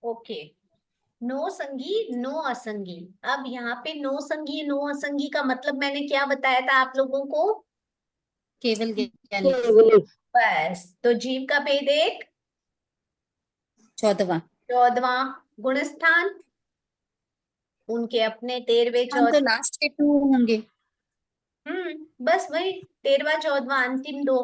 Okay, no संगी no असंगी। अब यहाँ पे नो संगी नो असंगी का मतलब मैंने क्या बताया था आप लोगों को? केवल ज्ञानी। केवल बस, तो जीव का भेद एक, 14वां। 14वां। गुणस्थान उनके अपने 13वें हम तो 14। लास्ट के 2 होंगे। बस वही 13वां 14वां अंतिम दो,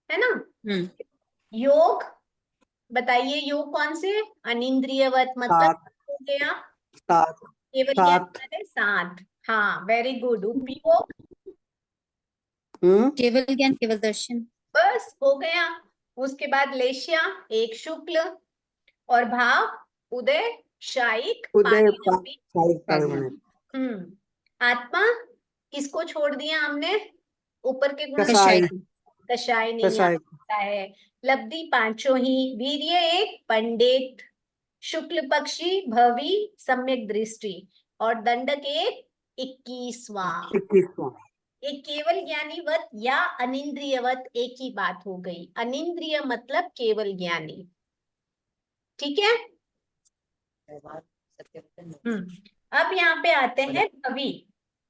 है ना। हम्म। योग, बताइए योग कौन से? अनिंद्रियवत मतलब सात हो गया, सात केवल ज्ञान सात। वाले 7। हाँ, वेरी गुड। उपयोग, केवल ज्ञान, केवल दर्शन। बस हो गया। उसके बाद लेश्या एक शुक्ल, और भाव उदय शायिक उदय पारिणामिक। पारिणामिक। आत्मा किसको छोड़ दिया हमने? ऊपर के गुण, कषाय। कसाई कषाय नहीं आ कसाई सकता है। लब्धि पांचों ही, वीर्य एक, पंडित, शुक्ल पक्षी, भवी, सम्यक दृष्टि, और दंडक एक, 21वां। 21वां। ये केवल ज्ञानीवत या अनिंद्रियवत एक ही बात हो गई। अनिंद्रिय मतलब केवल ज्ञानी, ठीक है। अब यहाँ पे आते हैं भवी।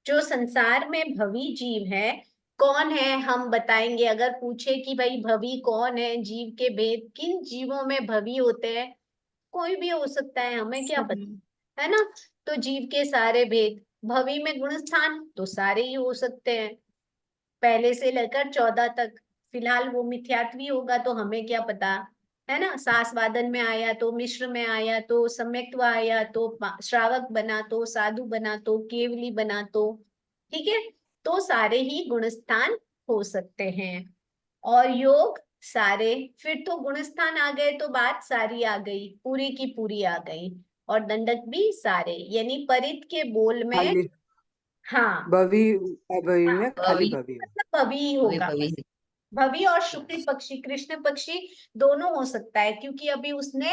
जो संसार में भवी जीव है, कौन है हम बताएंगे। अगर पूछे कि भाई भवी कौन है, जीव के भेद किन जीवों में भवी होते हैं, कोई भी हो सकता है, हमें क्या पता, है ना। तो जीव के सारे भेद, भवी में गुण स्थान तो सारे ही हो सकते हैं, पहले से लेकर 14 तक। फिलहाल वो मिथ्यात्वी होगा तो हमें क्या पता, है ना। सासवादन में आया तो, मिश्र में आया तो, सम्यक्त्व आया तो, श्रावक बना तो, साधु बना तो, केवली बना तो, ठीक है। तो सारे ही गुणस्थान हो सकते हैं। और योग सारे, फिर तो गुणस्थान आ गए तो बात सारी आ गई, पूरी की पूरी आ गई। और दंडक भी सारे, यानी परित के बोल में। खाली हाँ, भवी, अभवी हाँ, में खाली भवी। भवी। मतलब भवी ही होगा। भवी और शुक्ल पक्षी, कृष्ण पक्षी दोनों हो सकता है, क्योंकि अभी उसने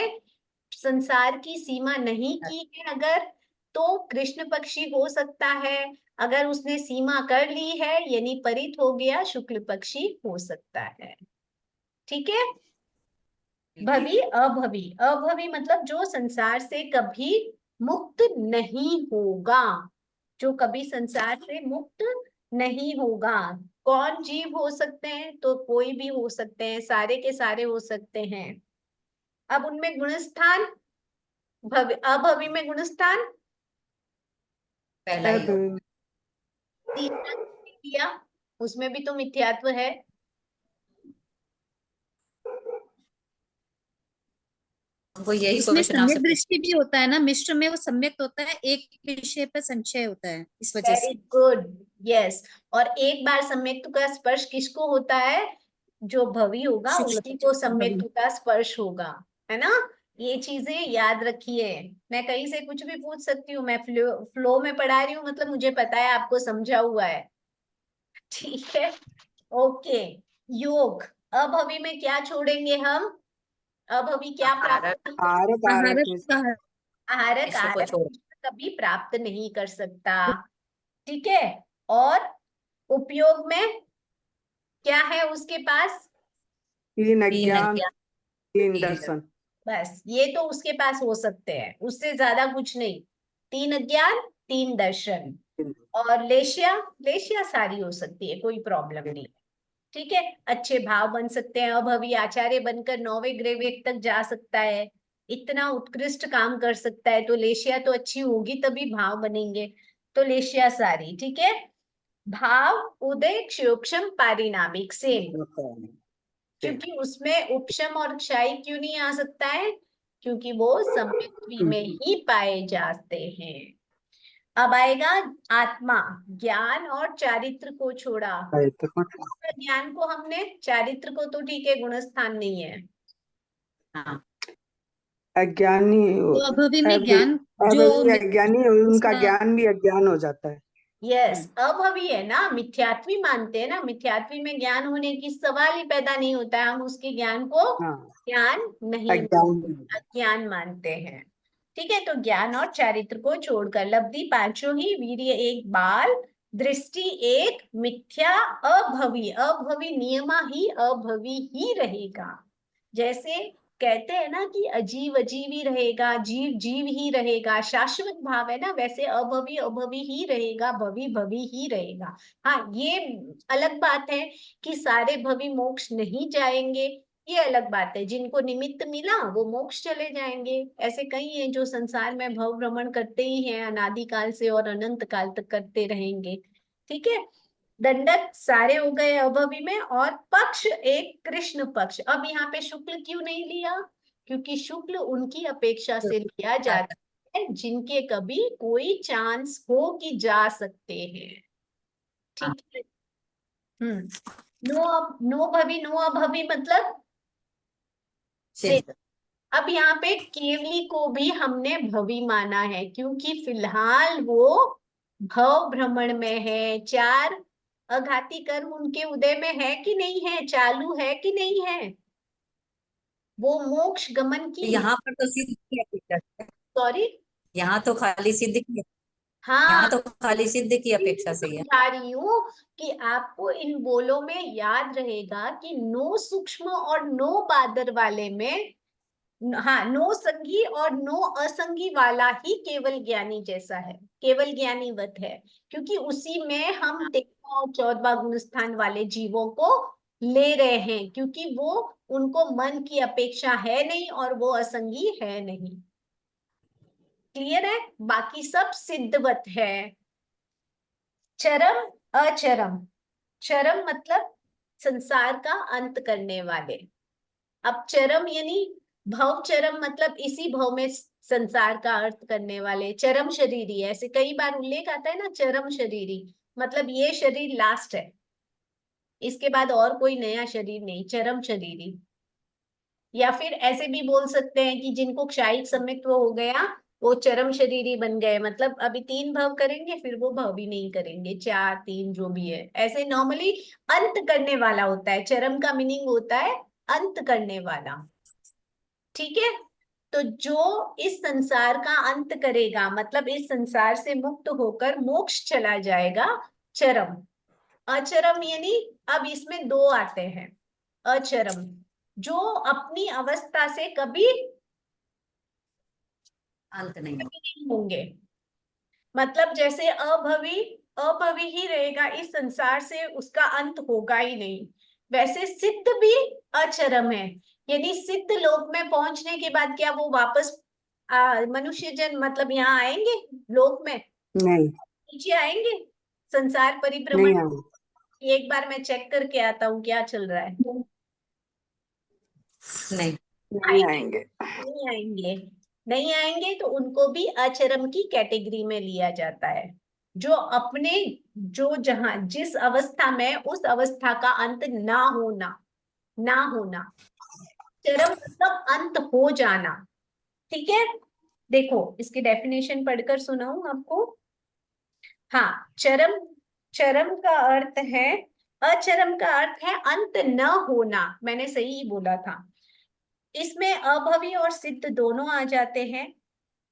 संसार की सीमा नहीं की है। अगर, तो कृष्ण पक्षी हो सकता है। अगर उसने सीमा कर ली है, यानी परित हो गया, शुक्ल पक्षी हो सकता है, ठीक है। भवी अभवी, अभवी मतलब जो संसार से कभी मुक्त नहीं होगा, जो कभी संसार से मुक्त नहीं होगा। कौन जीव हो सकते हैं? तो कोई भी हो सकते हैं, सारे के सारे हो सकते हैं। अब उनमें गुणस्थान, भवि अभवि में गुणस्थान पहला ही हो। अभवी। तीसरा किया, उसमें भी तो मिथ्यात्व है। वो यही उसमें क्वेश्चन आपसे सम्यक दृष्टि भी होता है ना, मिश्र में वो सम्यक होता है, एक विषय पर संशय होता है, इस वजह वेरी से। Good, yes. और एक बार सम्यक्त्व का स्पर्श किसको होता है? जो भवी होगा शुक्ल उसी को भवी। सम्यक्त्व का स्पर्श होगा, है ना। ये चीजें याद रखिए। मैं कहीं से कुछ भी पूछ सकती हूँ, मैं फ्लो में पढ़ा रही हूँ, मतलब मुझे पता है आपको समझा हुआ है, ठीक है। ओके, योग, अभवी में क्या छोड़ेंगे हम? अभवी क्या प्राप्त? आरक आरक आहारक में का आहारक, विश्व को आहारक छोड़। कभी प्राप्त नहीं कर सकता, ठीक है। और उपयोग में क्या है उसके पास? तीन तीन अज्ञान अज्ञान, तीन तीन दर्शन। बस ये तो उसके पास हो सकते हैं, उससे ज्यादा कुछ नहीं। 3 अज्ञान, 3 दर्शन। और लेशिया, लेशिया सारी हो सकती है, कोई प्रॉब्लम नहीं, ठीक है। अच्छे भाव बन सकते हैं, अभवी आचार्य बनकर 9वें ग्रेवेड तक जा सकता है, इतना उत्कृष्ट काम कर सकता है, तो लेशिया तो अच्छी होगी तभी भाव बनेंगे। तो लेशिया सारी, ठीक है। भाव उदय क्षयोक्षम पारिणामिक सेम, क्योंकि उसमें उपशम और क्षय क्यों नहीं आ सकता है? क्योंकि वो सम्यक्त्व में ही पाए जाते हैं। अब आएगा आत्मा, ज्ञान और चारित्र को छोड़ा। ज्ञान को हमने, चारित्र को तो ठीक है, गुणस्थान नहीं है। हाँ। अज्ञानी तो अभवी में अभी ज्ञान जो अभी अज्ञानी उनका उसका ज्ञान भी अज्ञान हो जाता है। यस, अभवी है ना, मिथ्यात्वी मानते हैं ना, मिथ्यात्वी में ज्ञान होने की सवाल ही पैदा नहीं होता है, हम उसके ज्ञान को हाँ, ज्ञान नहीं, अज्ञान। अज्ञान मानते हैं, ठीक है। तो ज्ञान और चारित्र को छोड़कर लब्धि पांचों ही, वीर्य एक, बाल, दृष्टि एक, मिथ्या, अभवी, अभवी नियमा ही अभवी ही रहेगा। जैसे कहते हैं ना कि अजीब अजीब ही रहेगा, जीव जीव ही रहेगा, शाश्वत भाव है ना, वैसे अभवी अभवी ही रहेगा, भवी भवी ही रहेगा। हाँ, ये अलग बात है कि सारे भवी मोक्ष नहीं जाएंगे, ये अलग बात है। जिनको निमित्त मिला वो मोक्ष चले जाएंगे। ऐसे कई हैं जो संसार में भव भ्रमण करते ही हैं, अनादिकाल से और अनंत काल तक करते रहेंगे। ठीक है, दंडक सारे हो गए अभवी में। और पक्ष एक कृष्ण पक्ष। अब यहाँ पे शुक्ल क्यों नहीं लिया? क्योंकि शुक्ल उनकी अपेक्षा से लिया जाता है जिनके कभी कोई चांस हो कि जा सकते हैं। ठीक है। नो, नो भवी नो अभवी मतलब सिद्ध। अब यहाँ पे केवली को भी हमने भवी माना है, क्योंकि फिलहाल वो भव भ्रमण में है। चार अघाती कर्म उनके उदय में है कि नहीं है, चालू है कि नहीं है, वो मोक्ष गमन की। यहाँ पर तो सिद्ध की अपेक्षा से। सॉरी, यहाँ तो खाली सिद्ध की, हाँ, यहाँ तो खाली सिद्ध की अपेक्षा से है। समझा रही हूँ कि आपको इन बोलों में याद रहेगा कि नो सूक्ष्म और नो बादर वाले में, हाँ, नो संगी और नो असंगी वाला ही केवल ज्ञानी जैसा है, केवल ज्ञानीवत है, क्योंकि उसी में हम 13वां और 14वां गुण स्थान वाले जीवों को ले रहे हैं, क्योंकि वो उनको मन की अपेक्षा है नहीं और वो असंगी है नहीं। क्लियर है? बाकी सब सिद्धवत है। चरम अचरम, चरम मतलब संसार का अंत करने वाले। अब चरम यानी भव चरम मतलब इसी भव में संसार का अर्थ करने वाले, चरम शरीरी। ऐसे कई बार उल्लेख आता है ना, चरम शरीरी मतलब ये शरीर लास्ट है, इसके बाद और कोई नया शरीर नहीं, चरम शरीरी। या फिर ऐसे भी बोल सकते हैं कि जिनको क्षायिक सम्यक्त्व हो गया वो चरम शरीरी बन गए, मतलब अभी 3 भव करेंगे फिर वो भव भी नहीं करेंगे, 4 3 जो भी है। ऐसे नॉर्मली अंत करने वाला होता है, चरम का मीनिंग होता है अंत करने वाला। ठीक है, तो जो इस संसार का अंत करेगा मतलब इस संसार से मुक्त होकर मोक्ष चला जाएगा, चरम। अचरम यानी अब इसमें दो आते हैं। अचरम जो अपनी अवस्था से कभी अंत नहीं हो। नहीं होंगे, मतलब जैसे अभवी, अभवी ही रहेगा, इस संसार से उसका अंत होगा ही नहीं। वैसे सिद्ध भी अचरम है, यानी सिद्ध लोक में पहुंचने के बाद क्या वो वापस मनुष्य जन मतलब यहाँ आएंगे लोक में, नहीं, नीचे आएंगे संसार परिभ्रमण? नहीं आऊंगा। एक बार मैं चेक करके आता हूँ क्या चल रहा है। नहीं। नहीं आएंगे। नहीं आएंगे, नहीं आएंगे तो उनको भी अचरम की कैटेगरी में लिया जाता है। जो अपने, जो जहां जिस अवस्था में उस अवस्था का अंत ना होना, ना होना। चरम मतलब अंत हो जाना। ठीक है, देखो इसकी डेफिनेशन पढ़कर सुनाऊं आपको। हाँ, चरम, चरम का अर्थ है, अचरम का अर्थ है अंत न होना, मैंने सही ही बोला था। इसमें अभवी और सिद्ध दोनों आ जाते हैं।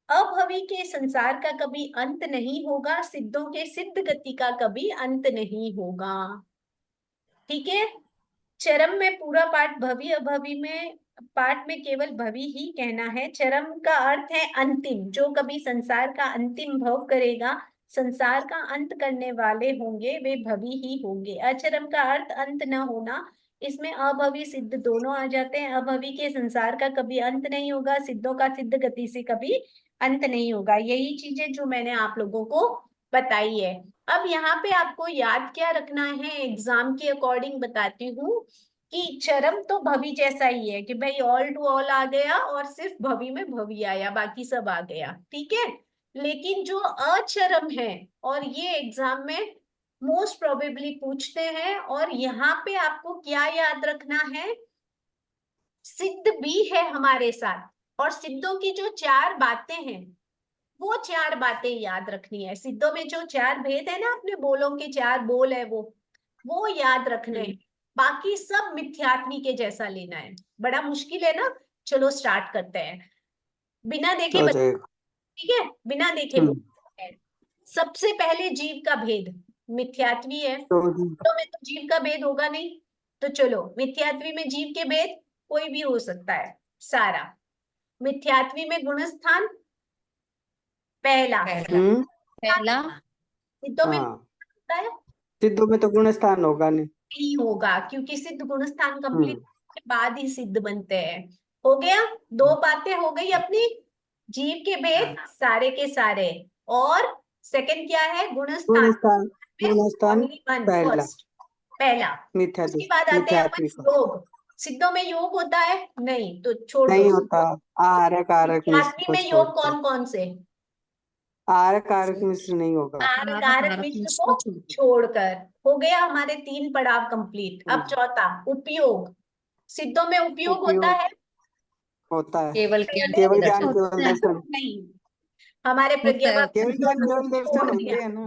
अभवी के संसार का कभी अंत नहीं होगा, सिद्धों के सिद्ध गति का कभी अंत नहीं होगा। ठीक है, चरम में पूरा पाठ, भवी अभवी में पाठ में केवल भवी ही कहना है। चरम का अर्थ है अंतिम, जो कभी संसार का अंतिम भव करेगा, संसार का अंत करने वाले होंगे वे भवी ही होंगे। अचरम का अर्थ अंत न होना, इसमें अभवी सिद्ध दोनों आ जाते हैं। अभवी के संसार का कभी अंत नहीं होगा, सिद्धों का सिद्ध गति से कभी अंत नहीं होगा। यही चीजें जो मैंने आप लोगों को बताई है। अब यहाँ पे आपको याद क्या रखना है, एग्जाम के अकॉर्डिंग बताती हूँ कि चरम तो भवी जैसा ही है कि भाई ऑल टू ऑल आ गया और सिर्फ भवी में भवी आया, बाकी सब आ गया। ठीक है, लेकिन जो अचरम है, और ये एग्जाम में मोस्ट प्रोबेबली पूछते हैं, और यहाँ पे आपको क्या याद रखना है, सिद्ध भी है हमारे साथ, और सिद्धों की जो 4 बातें हैं वो 4 बातें याद रखनी है। सिद्धों में जो 4 भेद है ना, अपने बोलों के 4 बोल है वो याद रखने हैं। बाकी सब मिथ्यात्मी के जैसा लेना है। बड़ा मुश्किल है ना, चलो स्टार्ट करते हैं। बिना देखे हो जाएगा। ठीक है, बिना देखे बोलते हैं। सबसे पहले जीव का भेद, मिथ्यात्वी है तो में तो जीव का भेद होगा नहीं, तो चलो मिथ्यात्वी में जीव के भेद कोई भी हो सकता है। सारा। मिथ्यात्वी में गुणस्थान पहला। पहला। पहला। सिद्धों में हाँ, होता है सिद्धों में तो गुणस्थान होगा नहीं। नहीं होगा, क्योंकि सिद्ध गुणस्थान कंप्लीट हम्म के बाद ही सिद्ध बनते हैं। हो गया, दो बातें हो गई अपनी। जीव के भेद सारे के सारे, और सेकंड क्या है, गुणस्थान गुणस्थान, गुणस्थान ओनली वन, पहला फर्स्ट पहला। मिथ्यात्व, उसके बाद आते हैं अपन मिथ्यात्वी का योग। सिद्धों में योग होता है नहीं, तो छोड़ नहीं दो। होता। आहार कारक मिश्र मिथ्यात्वी को में योग छोड़कर, कौन कौन से, आहार कारक मिश्र नहीं होगा। कारक मिश्र को छोड़कर। हो गया हमारे 3 पड़ाव कंप्लीट। अब चौथा उपयोग। सिद्धों में उपयोग होता उपयोग है होता है, केवल ज्ञान केवल केवल ज्ञान दर्शन। केवल दर्शन। नहीं, हमारे होता है, प्रज्ञावाद केवल ज्ञान केवल दर्शन छोड़ होते दिया। हैं ना,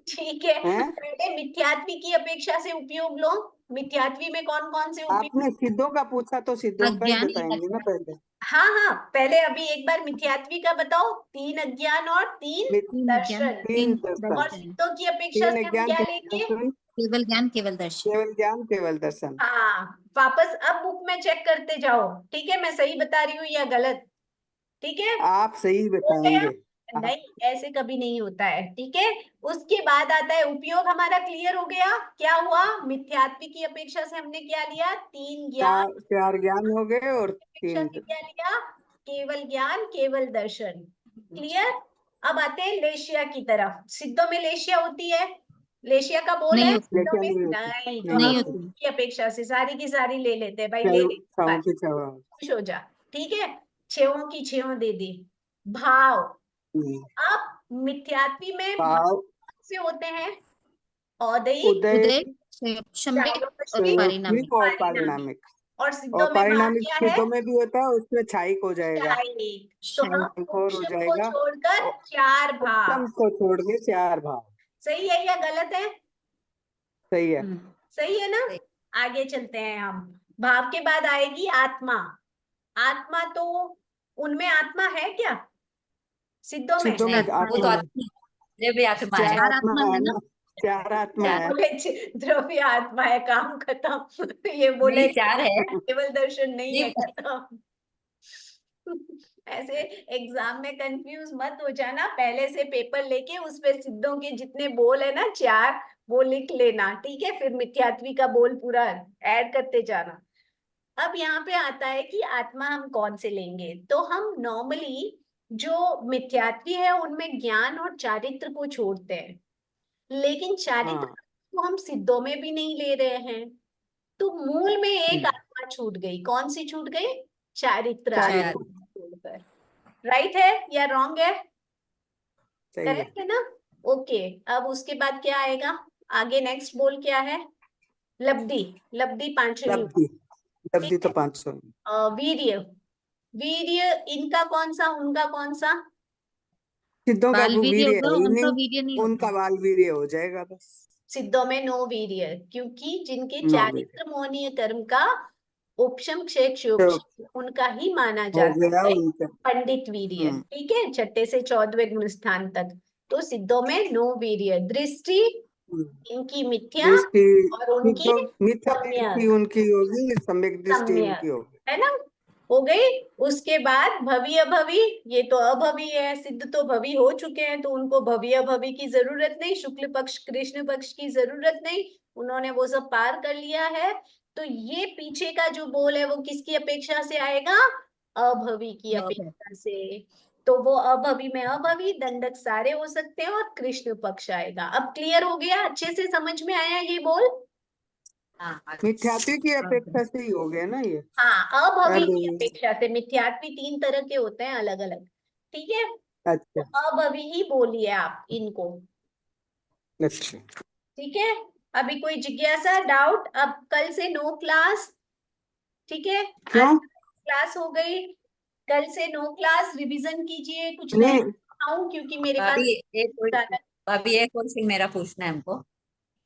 ठीक है, हैं? पहले मिथ्यात्वी की अपेक्षा से उपयोग लो। मिथ्यात्वी में कौन कौन से उपयोग। आपने सिद्धों का पूछा तो सिद्धों का ही अज्ञान, बताएंगे ना पहले। हाँ हाँ, पहले अभी एक बार मिथ्यात्वी का बताओ। 3 अज्ञान और 3 तीन अज्ञान, दर्शन। तीन तीन दर्शन, और दर्शन, सिद्धों की अपेक्षा 3 से हम अज्ञान क्या 3 लेंगे। दर्शन, केवल ज्ञान केवल दर्शन। केवल ज्ञान केवल दर्शन। हाँ, वापस अब बुक में चेक करते जाओ, ठीक है, मैं सही बता रही हूँ या गलत। ठीक है, आप सही हो गया। बताएंगे। आप नहीं, ऐसे कभी नहीं होता है। ठीक है, उसके बाद आता है उपयोग। हमारा क्लियर हो गया, क्या हुआ, मिथ्यात्वी की अपेक्षा से हमने क्या लिया, 3 ज्ञान। 4 ज्ञान हो गए और अपेक्षा 3 से क्या लिया, केवल ज्ञान केवल दर्शन। क्लियर। अब आते हैं लेशिया की तरफ। सिद्धों में लेशिया होती है, लेशिया का बोल नहीं है होती, सिद्धों लेकिन में नहीं होती, नहीं, तो नहीं नहीं हम होती। होती। की अपेक्षा से सारी की सारी ले लेते हैं भाई, ले ले छाओं बस, की छावा। खुश हो जा। ठीक है, छेवों की छेवों दे दी। भाव। अब मिथ्यात्वी में भाव भाव, से होते हैं औदयिक, उदय, उदय, सम्यक और चारोपश्चिक, पारिणामिक। और पारिणामिक। पारिणामिक। और और सिद्धों में भाव पारिणामिक क्या है, सिद्धों में भी होता है, उसमें छायिक हो जाएगा, शायिक। तो हम शायद और हो उपशम को जाएगा। छोड़कर और 4 उत्तम भाव। को छोड़ के 4 भाव। सही है या गलत है, सही है। सही है ना। सही। आगे चलते हैं हम। भाव के बाद आएगी आत्मा। आत्मा तो, उनमें आत्मा है क्या, सिद्धों में। सिद्धों में नहीं, वो तो आत्मा है, आत्मा द्रव्य आत्मा 4 है। चार आत्मा आत्मा है है ना। ना, 4 आत्मा चार है। बोले द्रव्य आत्मा है, काम खत्म। ये बोले नहीं, 4 है। केवल दर्शन नहीं है, नहीं, खत्म। ऐसे एग्जाम में कंफ्यूज मत हो जाना, पहले से पेपर लेके उस पे सिद्धों के जितने बोल है ना 4, वो लिख लेना। ठीक है, फिर मिथ्यात्वी का बोल पूरा ऐड करते जाना। अब यहाँ पे आता है कि आत्मा हम कौन से लेंगे, तो हम नॉर्मली जो मिथ्यात्वी है उनमें ज्ञान और चारित्र को छोड़ते हैं, लेकिन चारित्र हाँ। को हम सिद्धों में भी नहीं ले रहे हैं। तो मूल में एक आत्मा छूट गई, कौन सी छूट गई, चारित्र आत्मा चारित्र, छोड़कर। राइट है या रॉन्ग है, सही है। करेक्ट है ना। ओके, अब उसके बाद क्या आएगा, आगे नेक्स्ट बोल क्या है, लब्धि। लब्धि पांचवी। लब्धि, लब्धि ठीक तो है, 500। वीर्य। वीर्य इनका कौन सा, उनका कौन सा, सिद्धों का बाल वो वीर्य वीर्य होगा, है ही उनका नहीं, वीर्य नहीं उनका होता। बाल वीर्य हो जाएगा बस। सिद्धों में नो वीर्य, क्योंकि जिनके 9 वीर्य चारित्र मोहनीय कर्म का उपशम क्षय तो उनका ही माना हो जाता गया है उनका। पंडित वीर्य। हम्म ठीक है, छठे से 14वें गुण स्थान तक। तो सिद्धों में नो वीर्य। दृष्टि हम्म। इनकी मिथ्या दृष्टि, और उनकी सिद्धों मिथ्या दृष्टि सम्यक, उनकी होगी, सम्यक दृष्टि सम्यक इनकी होगी। है ना। हो गई। उसके बाद भवी अभवी, ये तो अभवी है, सिद्ध तो भवी हो चुके हैं, तो उनको भवी अभवी की जरूरत नहीं, शुक्ल पक्ष कृष्ण पक्ष की जरूरत नहीं, उन्होंने वो सब पार कर लिया है। तो ये पीछे का जो बोल है वो किसकी अपेक्षा से आएगा, अभवी की अपेक्षा से। तो वो अभवी में अभवी दंडक सारे हो सकते हैं और कृष्ण पक्ष आएगा। अब क्लियर हो गया, अच्छे से समझ में आया ये बोल। हाँ, मिथ्यात्व की अपेक्षा से ही हो गया ना ये। हाँ, अभवी अब की अपेक्षा से। मिथ्यात्वी 3 तरह के होते हैं अलग अलग। ठीक है, तो अच्छा, अभवी ही बोलिए आप इनको। अच्छा। ठीक है, अभी कोई जिज्ञासा, डाउट। अब कल से नो क्लास। ठीक है, आज क्यों क्लास हो गई, कल से नो क्लास। रिवीजन कीजिए, कुछ नया नहीं? सिखाऊं, क्योंकि मेरे पास भाभी एक ज्यादा। भाभी एक क्वेश्चन मेरा पूछना है हमको।